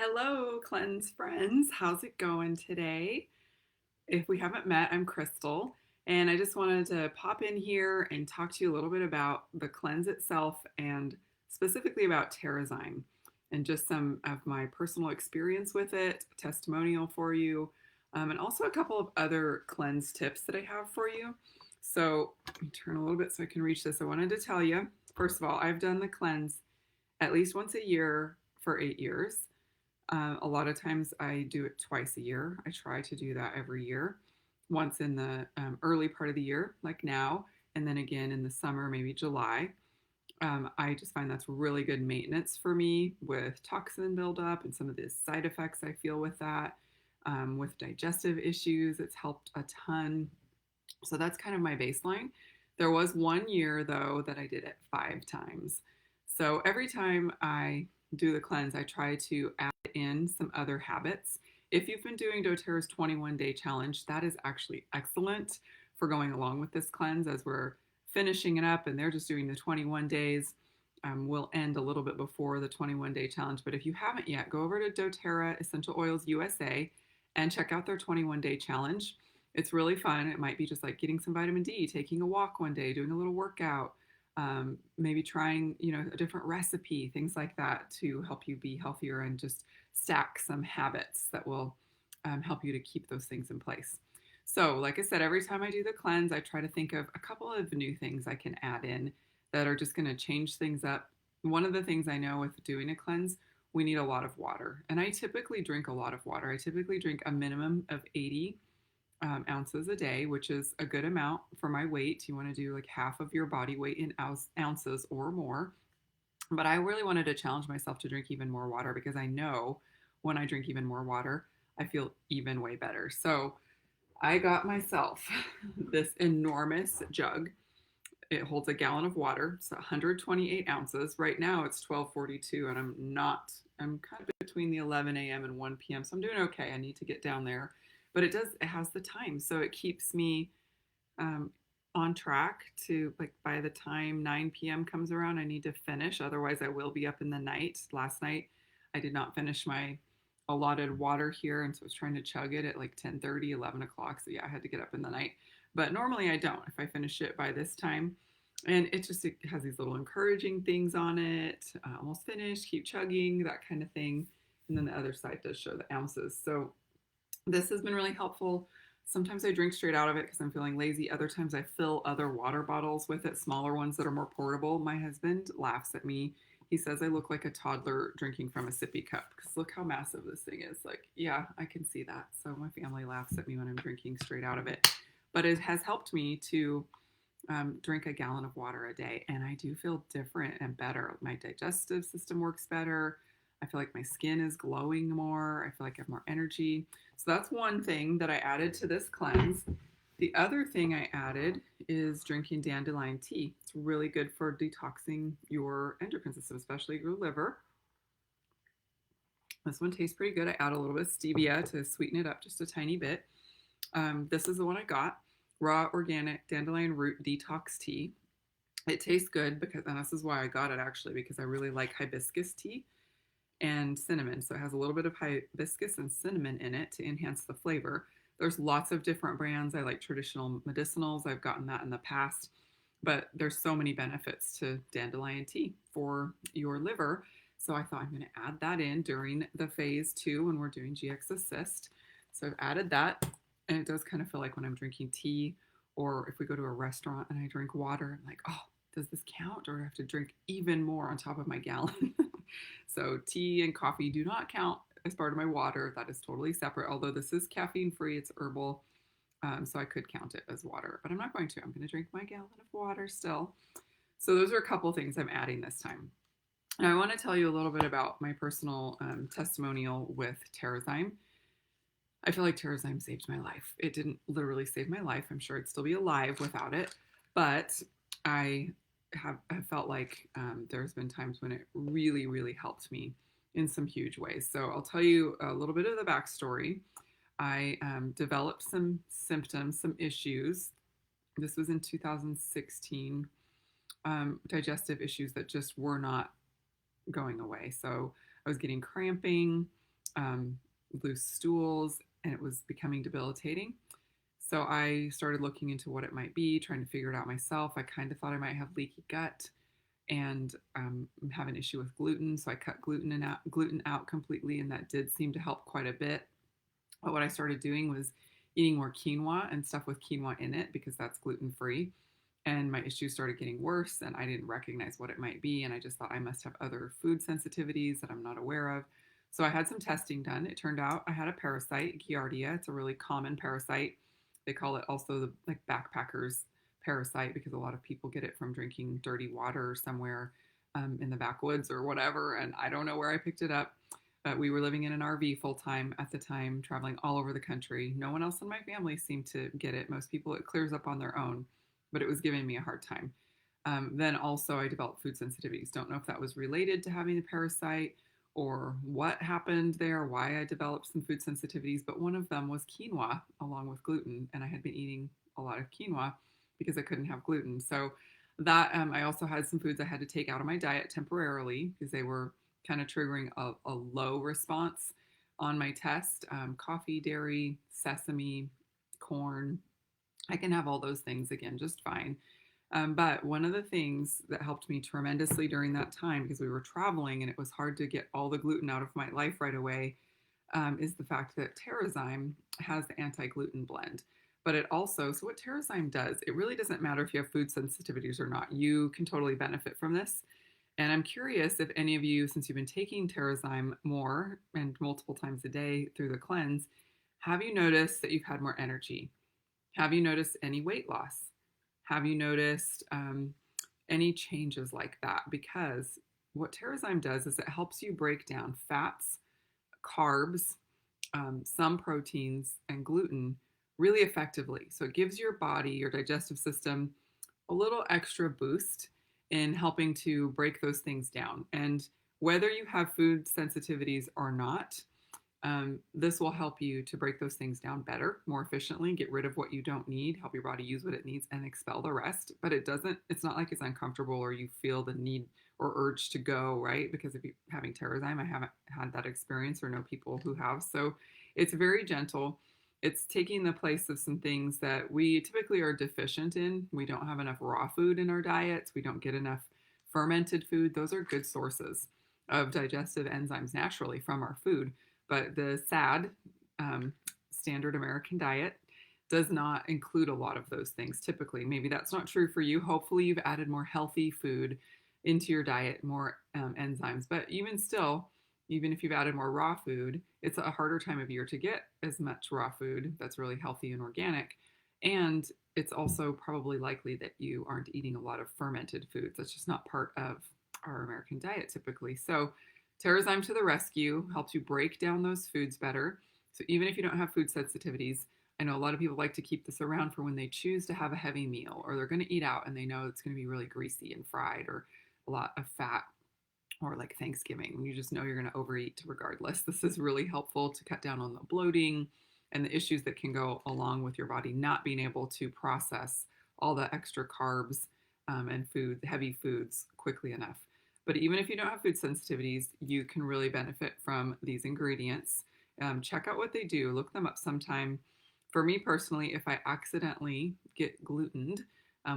Hello, Cleanse friends. How's it going today? If we haven't met, I'm Crystal, and I just wanted to pop in here and talk to you a little bit about the cleanse itself and specifically about terrazyme and just some of my personal experience with it, testimonial for you, and also a couple of other cleanse tips that I have for you. So, let me turn a little bit so I can reach this. I wanted to tell you, first of all, I've done the cleanse at least once a year for 8 years. A lot of times I do it twice a year. I try to do that every year, once in the early part of the year, like now, and then again in the summer, maybe July. I just find that's really good maintenance for me with toxin buildup and some of the side effects I feel with that. With digestive issues, it's helped a ton. So that's kind of my baseline. There was one year though that I did it 5 times. So every time I do the cleanse, I try to add in some other habits. If you've been doing doTERRA's 21-day challenge, that is actually excellent for going along with this cleanse as we're finishing it up and they're just doing the 21 days. We'll end a little bit before the 21-day challenge. But if you haven't yet, go over to doTERRA Essential Oils USA and check out their 21-day challenge. It's really fun. It might be just like getting some vitamin D, taking a walk one day, doing a little workout, maybe trying, a different recipe, things like that to help you be healthier and just stack some habits that will help you to keep those things in place. So, like I said, every time I do the cleanse, I try to think of a couple of new things I can add in that are just going to change things up. One of the things I know with doing a cleanse, we need a lot of water. And I typically drink a lot of water. I typically drink a minimum of 80 ounces a day, which is a good amount for my weight. You want to do like half of your body weight in ounces or more. But I really wanted to challenge myself to drink even more water because I know when I drink even more water, I feel even way better. So I got myself this enormous jug. It holds a gallon of water. It's 128 ounces. Right now it's 12:42, and I'm kind of between the 11 a.m. and 1 p.m. So I'm doing okay. I need to get down there. But it has the time. So it keeps me um, on track to, like, by the time 9 p.m. comes around, I need to finish. Otherwise, I will be up in the night. Last night, I did not finish my allotted water here. And so I was trying to chug it at like 10:30, 11 o'clock. So yeah, I had to get up in the night. But normally I don't if I finish it by this time. And it has these little encouraging things on it. Almost finished, keep chugging, that kind of thing. And then the other side does show the ounces. So this has been really helpful. Sometimes I drink straight out of it because I'm feeling lazy. Other times I fill other water bottles with it, smaller ones that are more portable. My husband laughs at me. He says I look like a toddler drinking from a sippy cup because look how massive this thing is. Like, yeah, I can see that. So my family laughs at me when I'm drinking straight out of it. But it has helped me to drink a gallon of water a day. And I do feel different and better. My digestive system works better. I feel like my skin is glowing more. I feel like I have more energy. So that's one thing that I added to this cleanse. The other thing I added is drinking dandelion tea. It's really good for detoxing your endocrine system, especially your liver. This one tastes pretty good. I add a little bit of stevia to sweeten it up just a tiny bit. This is the one I got, raw organic dandelion root detox tea. It tastes good and this is why I got it actually, because I really like hibiscus tea and cinnamon. So it has a little bit of hibiscus and cinnamon in it to enhance the flavor. There's lots of different brands. I like traditional medicinals. I've gotten that in the past, but there's so many benefits to dandelion tea for your liver. So I thought I'm going to add that in during the phase 2 when we're doing GX Assist. So I've added that, and it does kind of feel like when I'm drinking tea, or if we go to a restaurant and I drink water, I'm like, oh, does this count, or do I have to drink even more on top of my gallon? So tea and coffee do not count as part of my water. That is totally separate. Although this is caffeine free, it's herbal, so I could count it as water, but I'm not going to. I'm going to drink my gallon of water still. So those are a couple things I'm adding this time. Now I want to tell you a little bit about my personal testimonial with terrazyme. I feel like terrazyme saved my life. It didn't literally save my life. I'm sure I'd still be alive without it, but I have felt like there's been times when it really, really helped me in some huge ways. So I'll tell you a little bit of the backstory. I developed some symptoms, some issues. This was in 2016, digestive issues that just were not going away. So I was getting cramping. um, loose stools, and it was becoming debilitating. So I started looking into what it might be, trying to figure it out myself. I kind of thought I might have leaky gut and have an issue with gluten, so I cut gluten out completely, and that did seem to help quite a bit. But what I started doing was eating more quinoa and stuff with quinoa in it because that's gluten free. And my issues started getting worse, and I didn't recognize what it might be. And I just thought I must have other food sensitivities that I'm not aware of. So I had some testing done. It turned out I had a parasite, Giardia. It's a really common parasite. They call it also the like backpackers parasite because a lot of people get it from drinking dirty water somewhere in the backwoods or whatever. And I don't know where I picked it up. But we were living in an RV full time at the time, traveling all over the country. No one else in my family seemed to get it. Most people, it clears up on their own, but it was giving me a hard time. Then also, I developed food sensitivities. Don't know if that was related to having the parasite or what happened there, why I developed some food sensitivities, but one of them was quinoa along with gluten. And I had been eating a lot of quinoa because I couldn't have gluten. So that I also had some foods I had to take out of my diet temporarily because they were kind of triggering a low response on my test. Coffee, dairy, sesame, corn. I can have all those things again just fine. But one of the things that helped me tremendously during that time, because we were traveling and it was hard to get all the gluten out of my life right away, is the fact that terrazyme has the anti gluten blend. But it also, so what terrazyme does, it really doesn't matter if you have food sensitivities or not. You can totally benefit from this. And I'm curious if any of you, since you've been taking terrazyme more and multiple times a day through the cleanse, have you noticed that you've had more energy? Have you noticed any weight loss? Have you noticed any changes like that? Because what terrazyme does is it helps you break down fats, carbs, some proteins, and gluten really effectively. So it gives your body, your digestive system, a little extra boost in helping to break those things down. And whether you have food sensitivities or not, this will help you to break those things down better, more efficiently, get rid of what you don't need, help your body use what it needs, and expel the rest. But it's not like it's uncomfortable or you feel the need or urge to go, right? Because if you're having terrazyme, I haven't had that experience or know people who have. So it's very gentle. It's taking the place of some things that we typically are deficient in. We don't have enough raw food in our diets. We don't get enough fermented food. Those are good sources of digestive enzymes naturally from our food. But the SAD, standard American diet, does not include a lot of those things typically. Maybe that's not true for you. Hopefully, you've added more healthy food into your diet, more enzymes. But even still, even if you've added more raw food, it's a harder time of year to get as much raw food that's really healthy and organic. And it's also probably likely that you aren't eating a lot of fermented foods. That's just not part of our American diet typically. So, terrazyme to the rescue helps you break down those foods better. So, even if you don't have food sensitivities, I know a lot of people like to keep this around for when they choose to have a heavy meal or they're going to eat out and they know it's going to be really greasy and fried or a lot of fat, or like Thanksgiving, when you just know you're going to overeat regardless. This is really helpful to cut down on the bloating and the issues that can go along with your body not being able to process all the extra carbs and heavy foods quickly enough. But even if you don't have food sensitivities, you can really benefit from these ingredients. Check out what they do, look them up sometime. For me personally, if I accidentally get glutened,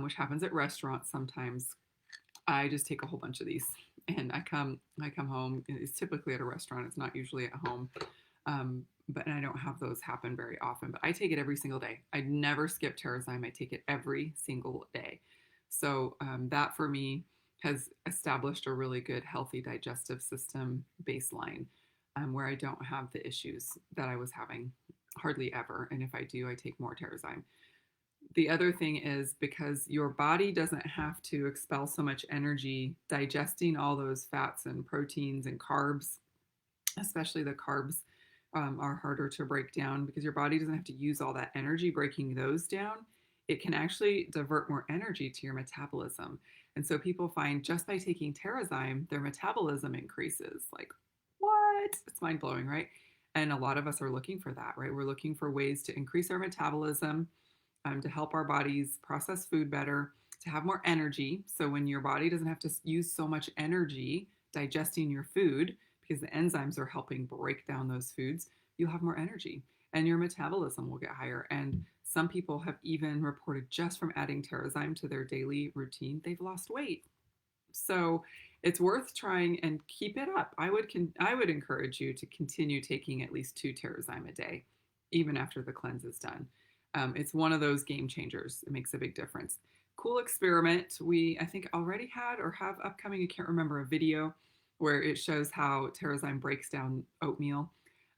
which happens at restaurants sometimes, I just take a whole bunch of these and I come home. It's typically at a restaurant. It's not usually at home. But I don't have those happen very often. But I take it every single day. I never skip terrazyme. I take it every single day. So that for me has established a really good, healthy digestive system baseline where I don't have the issues that I was having hardly ever. And if I do, I take more terrazyme. The other thing is because your body doesn't have to expel so much energy digesting all those fats and proteins and carbs, especially the carbs are harder to break down because your body doesn't have to use all that energy breaking those down. It can actually divert more energy to your metabolism. And so people find just by taking terrazyme, their metabolism increases. Like, what? It's mind blowing, right? And a lot of us are looking for that, right? We're looking for ways to increase our metabolism, to help our bodies process food better, to have more energy. So when your body doesn't have to use so much energy digesting your food, because the enzymes are helping break down those foods, you'll have more energy and your metabolism will get higher. And some people have even reported just from adding terrazyme to their daily routine, they've lost weight. So it's worth trying and keep it up. I would encourage you to continue taking at least 2 terrazyme a day, even after the cleanse is done. It's one of those game changers. It makes a big difference. Cool experiment. We I think already had or have upcoming. I can't remember a video where it shows how terrazyme breaks down oatmeal.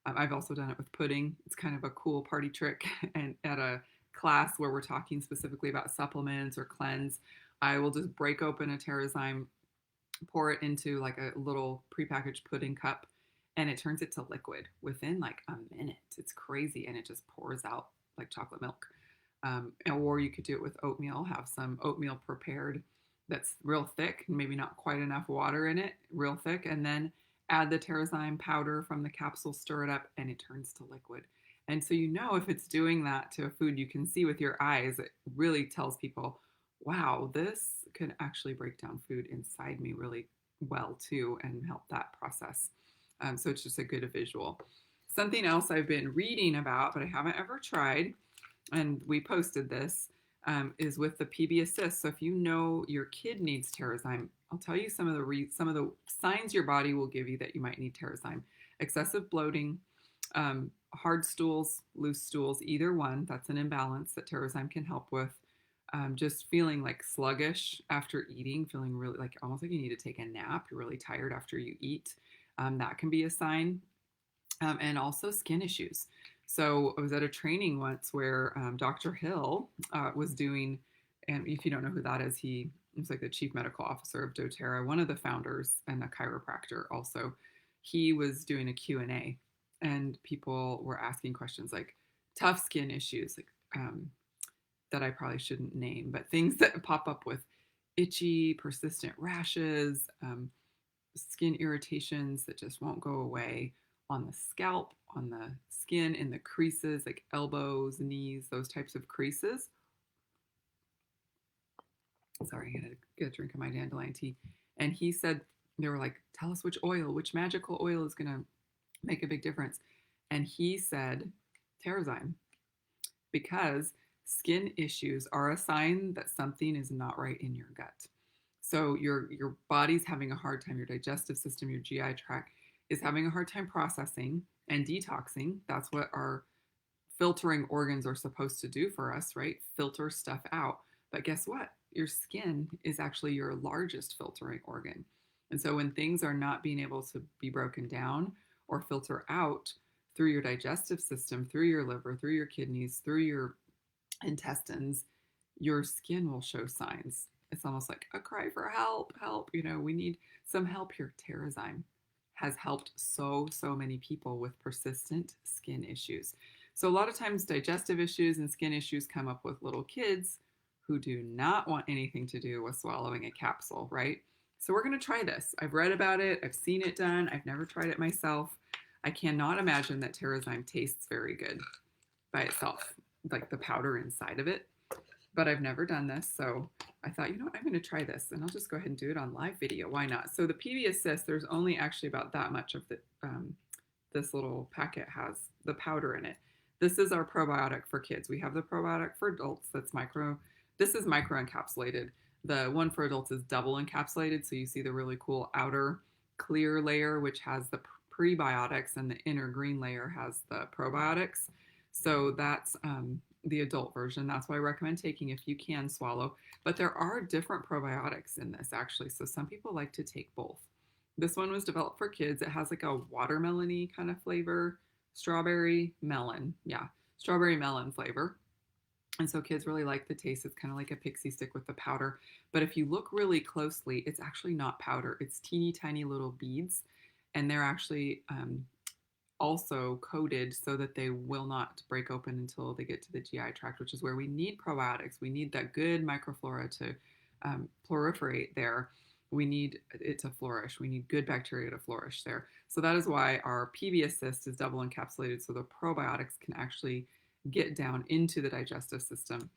I've also done it with pudding. It's kind of a cool party trick. And at a class where we're talking specifically about supplements or cleanse, I will just break open a terrazyme, pour it into like a little prepackaged pudding cup, and it turns it to liquid within like a minute. It's crazy, and it just pours out like chocolate milk. Or you could do it with oatmeal. Have some oatmeal prepared that's real thick, maybe not quite enough water in it, real thick, and then add the terrazyme powder from the capsule, stir it up, and it turns to liquid. And so you know if it's doing that to a food you can see with your eyes, it really tells people, wow, this could actually break down food inside me really well too and help that process. So it's just a good visual. Something else I've been reading about, but I haven't ever tried, and we posted this, is with the PB Assist. So if you know your kid needs terrazyme, I'll tell you some of the signs your body will give you that you might need terrazyme. Excessive bloating, hard stools, loose stools, either one. That's an imbalance that terrazyme can help with. Just feeling like sluggish after eating, feeling really like almost like you need to take a nap. You're really tired after you eat. That can be a sign. And also skin issues. So I was at a training once where Dr. Hill was doing, and if you don't know who that is, he was like the chief medical officer of doTERRA, one of the founders and a chiropractor also. He was doing a Q&A, and people were asking questions like tough skin issues, like that I probably shouldn't name, but things that pop up with itchy, persistent rashes, skin irritations that just won't go away on the scalp, on the skin, in the creases, like elbows, knees, those types of creases. Sorry, I gotta get a drink of my dandelion tea. And he said, they were like, tell us which oil, which magical oil is gonna make a big difference. And he said, terrazyme, because skin issues are a sign that something is not right in your gut. So your body's having a hard time, your digestive system, your GI tract is having a hard time processing and detoxing. That's what our filtering organs are supposed to do for us, right? Filter stuff out. But guess what? Your skin is actually your largest filtering organ. And so when things are not being able to be broken down or filter out through your digestive system, through your liver, through your kidneys, through your intestines, your skin will show signs. It's almost like a cry for help, help. You know, we need some help here. terrazyme has helped so many people with persistent skin issues. So a lot of times digestive issues and skin issues come up with little kids who do not want anything to do with swallowing a capsule, right? So we're going to try this. I've read about it. I've seen it done. I've never tried it myself. I cannot imagine that terrazyme tastes very good by itself, like the powder inside of it. But I've never done this, so I thought, you know what, I'm going to try this, and I'll just go ahead and do it on live video. Why not? So the PB Assist, there's only actually about that much of the this little packet has the powder in it. This is our probiotic for kids. We have the probiotic for adults that's micro. This is micro encapsulated. The one for adults is double encapsulated, so you see the really cool outer clear layer, which has the prebiotics, and the inner green layer has the probiotics. So that's the adult version. That's why I recommend taking if you can swallow. But there are different probiotics in this actually. So some people like to take both. This one was developed for kids. It has like a watermelon-y kind of flavor, strawberry melon. Yeah, strawberry melon flavor. And so kids really like the taste. It's kind of like a pixie stick with the powder. But if you look really closely, it's actually not powder. It's teeny tiny little beads. And they're actually also coated so that they will not break open until they get to the GI tract, which is where we need probiotics. We need that good microflora to proliferate there. We need it to flourish. We need good bacteria to flourish there. So that is why our PB Assist is double encapsulated, so the probiotics can actually get down into the digestive system.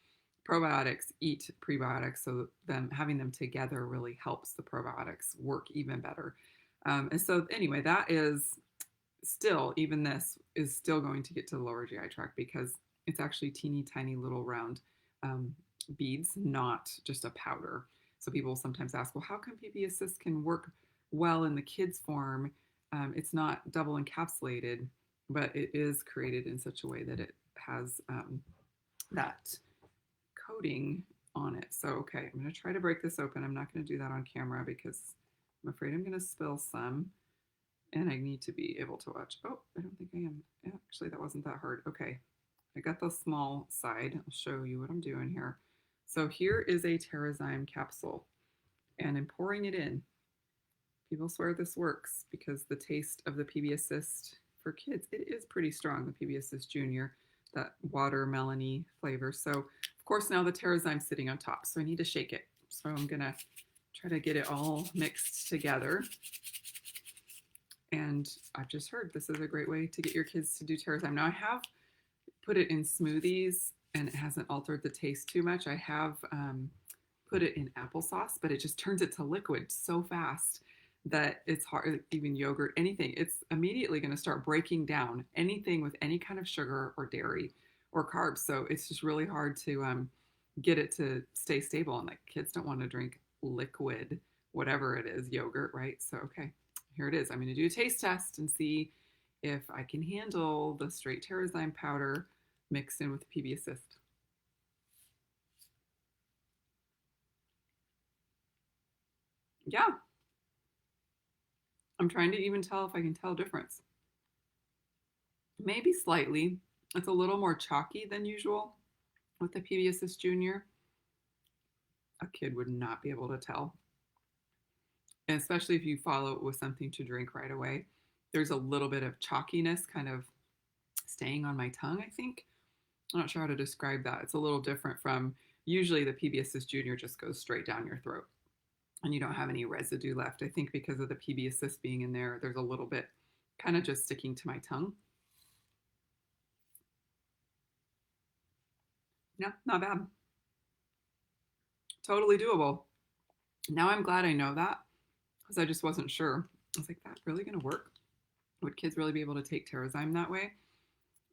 Probiotics eat prebiotics, so having them together really helps the probiotics work even better. And so anyway, that is still, even this is still going to get to the lower GI tract because it's actually teeny tiny little round um, beads, not just a powder. So people sometimes ask, well, how come PB Assist can work well in the kids form? It's not double encapsulated, but it is created in such a way that it has that coating on it. So, okay, I'm going to try to break this open. I'm not going to do that on camera because I'm afraid I'm going to spill some and I need to be able to watch. Oh, I don't think I am. Actually, that wasn't that hard. Okay, I got the small side. I'll show you what I'm doing here. So here is a terrazyme capsule and I'm pouring it in. People swear this works because the taste of the PB Assist for kids, it is pretty strong, the PB Assist Junior, that watermelony flavor. So of course now the terrazyme's sitting on top, so I need to shake it. So I'm gonna try to get it all mixed together. And I've just heard this is a great way to get your kids to do terrazyme. Now I have put it in smoothies and it hasn't altered the taste too much. I have put it in applesauce, but it just turns it to liquid so fast that it's hard, even yogurt, anything, it's immediately going to start breaking down anything with any kind of sugar or dairy or carbs. So it's just really hard to get it to stay stable. And like kids don't want to drink liquid, whatever it is, yogurt, right? So, okay, here it is. I'm going to do a taste test and see if I can handle the straight terrazyme powder mixed in with PB Assist. Yeah, I'm trying to even tell if I can tell a difference. Maybe slightly. It's a little more chalky than usual with the PB Assist Junior. A kid would not be able to tell, and especially if you follow it with something to drink right away. There's a little bit of chalkiness kind of staying on my tongue, I think. I'm not sure how to describe that. It's a little different from usually the PB Assist Junior just goes straight down your throat and you don't have any residue left. I think because of the PB Assist being in there, there's a little bit kind of just sticking to my tongue. No, not bad. Totally doable. Now I'm glad I know that because I just wasn't sure. I was like, that really going to work? Would kids really be able to take terrazyme that way?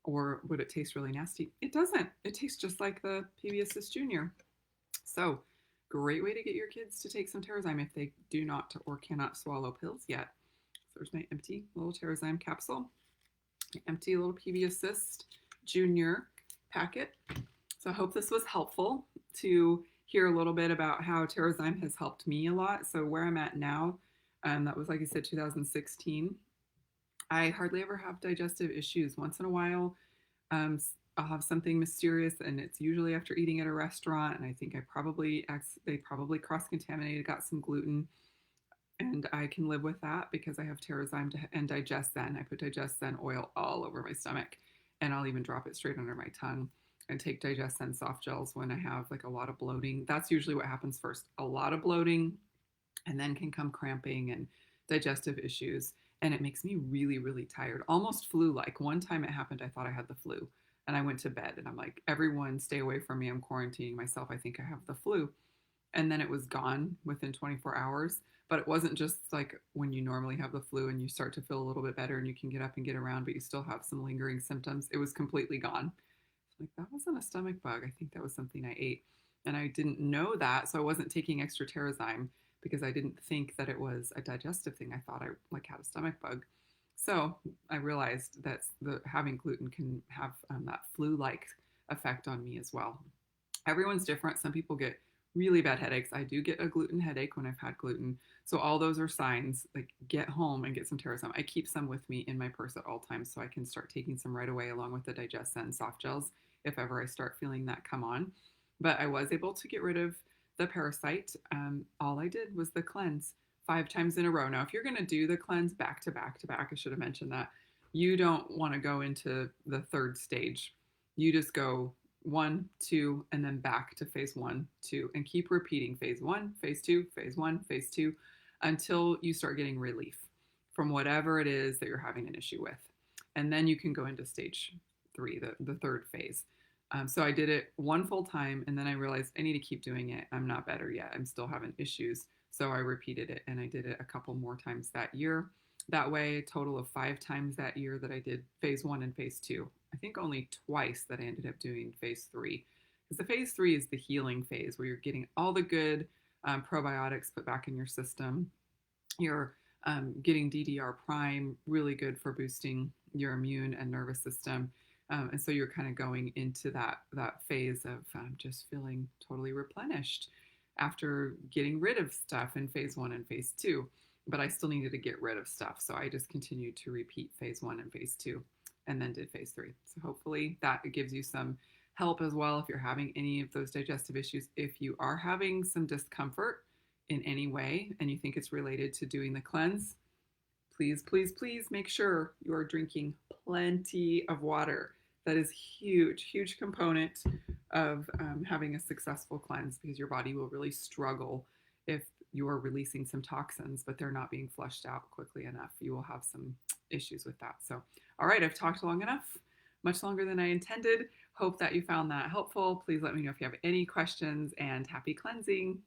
Or would it taste really nasty? It doesn't. It tastes just like the PB Assist Junior. So, great way to get your kids to take some terrazyme if they do not or cannot swallow pills yet. So there's my empty little terrazyme capsule, my empty little PB Assist Junior packet. So I hope this was helpful to hear a little bit about how terrazyme has helped me a lot. So where I'm at now, that was like I said, 2016. I hardly ever have digestive issues. Once in a while, I'll have something mysterious, and it's usually after eating at a restaurant. And I think they probably cross contaminated, got some gluten, and I can live with that because I have terrazyme and DigestZen. I put DigestZen oil all over my stomach, and I'll even drop it straight under my tongue. And take DigestZen soft gels when I have like a lot of bloating. That's usually what happens first. A lot of bloating, and then can come cramping and digestive issues. And it makes me really, really tired, almost flu like. One time it happened, I thought I had the flu. And I went to bed and I'm like, everyone stay away from me. I'm quarantining myself. I think I have the flu. And then it was gone within 24 hours. But it wasn't just like when you normally have the flu and you start to feel a little bit better and you can get up and get around, but you still have some lingering symptoms. It was completely gone. Like, that wasn't a stomach bug. I think that was something I ate. And I didn't know that. So I wasn't taking extra terrazyme because I didn't think that it was a digestive thing. I thought I like had a stomach bug. So I realized that having gluten can have that flu-like effect on me as well. Everyone's different. Some people get really bad headaches. I do get a gluten headache when I've had gluten. So all those are signs. Like, get home and get some terrazyme. I keep some with me in my purse at all times so I can start taking some right away along with the DigestZen soft gels if ever I start feeling that come on. But I was able to get rid of the parasite. All I did was the cleanse 5 times in a row. Now, if you're going to do the cleanse back to back to back, I should have mentioned that, you don't want to go into the third stage. You just go 1, 2, and then back to phase 1, 2, and keep repeating phase 1, phase 2, phase 1, phase 2, until you start getting relief from whatever it is that you're having an issue with. And then you can go into stage 3, the third phase. So I did it one full time, and then I realized I need to keep doing it. I'm not better yet. I'm still having issues. So I repeated it and I did it a couple more times that year. That way, a total of 5 times that year that I did phase one and phase two. I think only twice that I ended up doing phase three. Because the phase three is the healing phase where you're getting all the good probiotics put back in your system. You're getting DDR prime, really good for boosting your immune and nervous system. And so you're kind of going into that phase of just feeling totally replenished after getting rid of stuff in phase one and phase two. But I still needed to get rid of stuff. So I just continued to repeat phase one and phase two and then did phase three. So hopefully that gives you some help as well if you're having any of those digestive issues. If you are having some discomfort in any way and you think it's related to doing the cleanse, please, please, please make sure you are drinking plenty of water. That is huge, huge component of having a successful cleanse because your body will really struggle if you're releasing some toxins, but they're not being flushed out quickly enough. You will have some issues with that. So, all right, I've talked long enough, much longer than I intended. Hope that you found that helpful. Please let me know if you have any questions and happy cleansing.